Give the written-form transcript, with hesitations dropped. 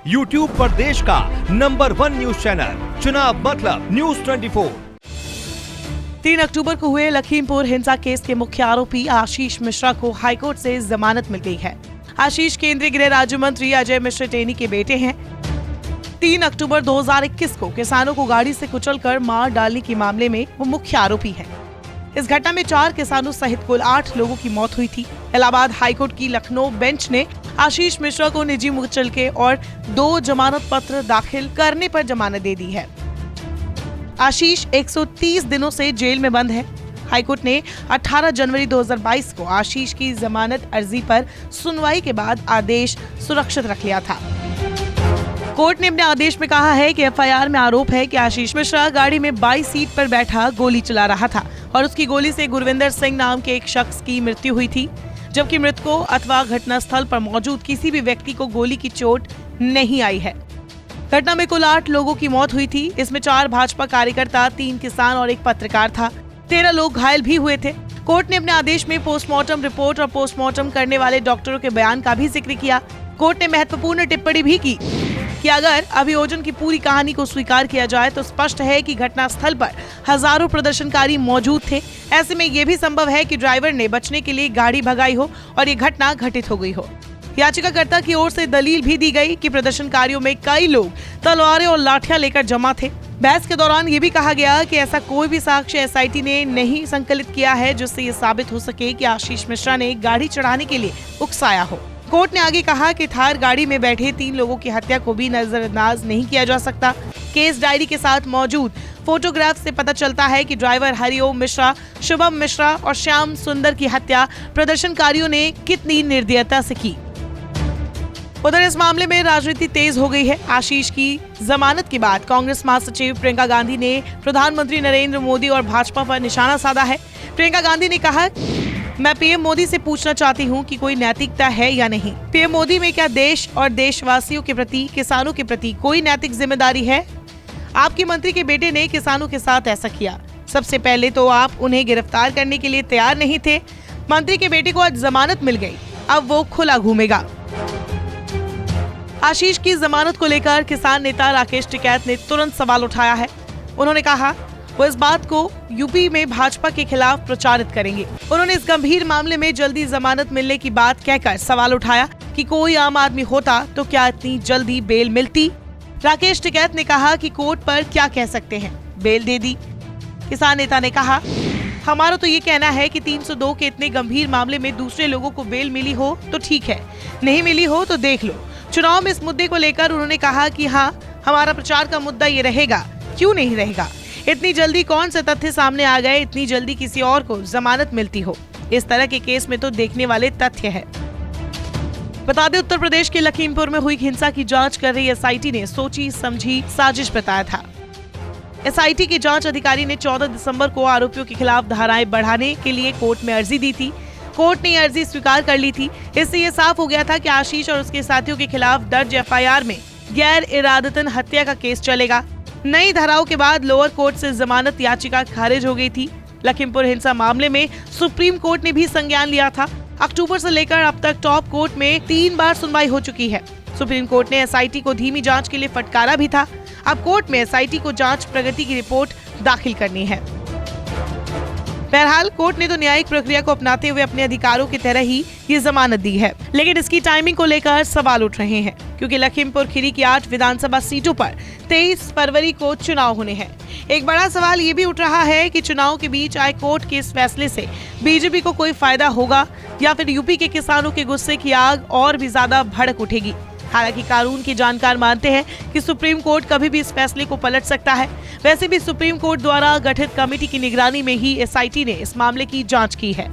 YouTube पर देश का नंबर 1 न्यूज चैनल चुनाव मतलब न्यूज 24। 3 अक्टूबर को हुए लखीमपुर हिंसा केस के मुख्य आरोपी आशीष मिश्रा को हाईकोर्ट से जमानत मिल गई है। आशीष केंद्रीय गृह राज्य मंत्री अजय मिश्र टेनी के बेटे हैं। 3 अक्टूबर 2021 को किसानों को गाड़ी से कुचलकर मार डालने के मामले में वो मुख्य आरोपी है। इस घटना में 4 किसानों सहित कुल 8 लोगों की मौत हुई थी। इलाहाबाद हाईकोर्ट की लखनऊ बेंच ने आशीष मिश्रा को निजी मुचलके और 2 जमानत पत्र दाखिल करने पर जमानत दे दी है। आशीष 130 दिनों से जेल में बंद है। हाईकोर्ट ने 18 जनवरी 2022 को आशीष की जमानत अर्जी पर सुनवाई के बाद आदेश सुरक्षित रख लिया था। कोर्ट ने अपने आदेश में कहा है कि एफआईआर में आरोप है कि आशीष मिश्रा गाड़ी में 22 सीट पर बैठा गोली चला रहा था और उसकी गोली से गुरविंदर सिंह नाम के एक शख्स की मृत्यु हुई थी, जबकि मृतकों अथवा घटनास्थल पर मौजूद किसी भी व्यक्ति को गोली की चोट नहीं आई है। घटना में कुल 8 लोगों की मौत हुई थी। इसमें 4 भाजपा कार्यकर्ता, 3 किसान और 1 पत्रकार था। 13 लोग घायल भी हुए थे। कोर्ट ने अपने आदेश में पोस्टमार्टम रिपोर्ट और पोस्टमार्टम करने वाले डॉक्टरों के बयान का भी जिक्र किया। कोर्ट ने महत्वपूर्ण टिप्पणी भी की कि अगर अभियोजन की पूरी कहानी को स्वीकार किया जाए तो स्पष्ट है कि घटनास्थल पर हजारों प्रदर्शनकारी मौजूद थे। ऐसे में यह भी संभव है कि ड्राइवर ने बचने के लिए गाड़ी भगाई हो और ये घटना घटित हो गई हो। याचिकाकर्ता की ओर से दलील भी दी गई कि प्रदर्शनकारियों में कई लोग तलवारें और लाठियां लेकर जमा थे। बहस के दौरान ये भी कहा गया कि ऐसा कोई भी साक्ष्य एसआईटी ने नहीं संकलित किया है जिससे ये साबित हो सके कि आशीष मिश्रा ने गाड़ी चढ़ाने के लिए उकसाया हो। कोर्ट ने आगे कहा कि थार गाड़ी में बैठे 3 लोगों की हत्या को भी नजरअंदाज नहीं किया जा सकता। केस डायरी के साथ मौजूद फोटोग्राफ से पता चलता है कि ड्राइवर हरिओम मिश्रा, शुभम मिश्रा और श्याम सुंदर की हत्या प्रदर्शनकारियों ने कितनी निर्दयता से की। उधर इस मामले में राजनीति तेज हो गई है। आशीष की जमानत के बाद कांग्रेस महासचिव प्रियंका गांधी ने प्रधानमंत्री नरेंद्र मोदी और भाजपा पर निशाना साधा है। प्रियंका गांधी ने कहा, मैं पीएम मोदी से पूछना चाहती हूं कि कोई नैतिकता है या नहीं। पीएम मोदी में क्या देश और देशवासियों के प्रति, किसानों के प्रति कोई नैतिक जिम्मेदारी है? आपके मंत्री के बेटे ने किसानों के साथ ऐसा किया। सबसे पहले तो आप उन्हें गिरफ्तार करने के लिए तैयार नहीं थे। मंत्री के बेटे को आज जमानत मिल गई, अब वो खुला घूमेगा। आशीष की जमानत को लेकर किसान नेता राकेश टिकैत ने तुरंत सवाल उठाया है। उन्होंने कहा वो इस बात को यूपी में भाजपा के खिलाफ प्रचारित करेंगे। उन्होंने इस गंभीर मामले में जल्दी जमानत मिलने की बात कहकर सवाल उठाया कि कोई आम आदमी होता तो क्या इतनी जल्दी बेल मिलती। राकेश टिकैत ने कहा कि कोर्ट पर क्या कह सकते हैं, बेल दे दी। किसान नेता ने कहा, हमारा तो ये कहना है कि 302 के इतने गंभीर मामले में दूसरे लोगों को बेल मिली हो तो ठीक है, नहीं मिली हो तो देख लो। चुनाव में इस मुद्दे को लेकर उन्होंने कहा कि हाँ, हमारा प्रचार का मुद्दा ये रहेगा, क्यों नहीं रहेगा। इतनी जल्दी कौन से तथ्य सामने आ गए, इतनी जल्दी किसी और को जमानत मिलती हो। इस तरह के केस में तो देखने वाले तथ्य है। बता दें, उत्तर प्रदेश के लखीमपुर में हुई हिंसा की जांच कर रही एसआईटी ने सोची समझी साजिश बताया था। एसआईटी के जांच अधिकारी ने 14 दिसंबर को आरोपियों के खिलाफ धाराएं बढ़ाने के लिए कोर्ट में अर्जी दी थी। कोर्ट ने यह अर्जी स्वीकार कर ली थी। इससे ये साफ हो गया था कि आशीष और उसके साथियों के खिलाफ दर्ज एफआईआर में गैर इरादतन हत्या का केस चलेगा। नई धाराओं के बाद लोअर कोर्ट से जमानत याचिका खारिज हो गई थी। लखीमपुर हिंसा मामले में सुप्रीम कोर्ट ने भी संज्ञान लिया था। अक्टूबर से लेकर अब तक टॉप कोर्ट में 3 बार सुनवाई हो चुकी है। सुप्रीम कोर्ट ने एसआईटी को धीमी जांच के लिए फटकारा भी था। अब कोर्ट में एसआईटी को जांच प्रगति की रिपोर्ट दाखिल करनी है। बहरहाल कोर्ट ने तो न्यायिक प्रक्रिया को अपनाते हुए अपने अधिकारों की तरह ही ये जमानत दी है, लेकिन इसकी टाइमिंग को लेकर सवाल उठ रहे हैं, क्योंकि लखीमपुर खीरी की 8 विधानसभा सीटों पर 23 फरवरी को चुनाव होने हैं। एक बड़ा सवाल ये भी उठ रहा है कि चुनाव के बीच आए कोर्ट के इस फैसले से बीजेपी को कोई फायदा होगा या फिर यूपी के किसानों के गुस्से की आग और भी ज्यादा भड़क उठेगी। हालांकि कानून के जानकार मानते हैं कि सुप्रीम कोर्ट कभी भी इस फैसले को पलट सकता है। वैसे भी सुप्रीम कोर्ट द्वारा गठित कमेटी की निगरानी में ही एसआईटी ने इस मामले की जांच की है।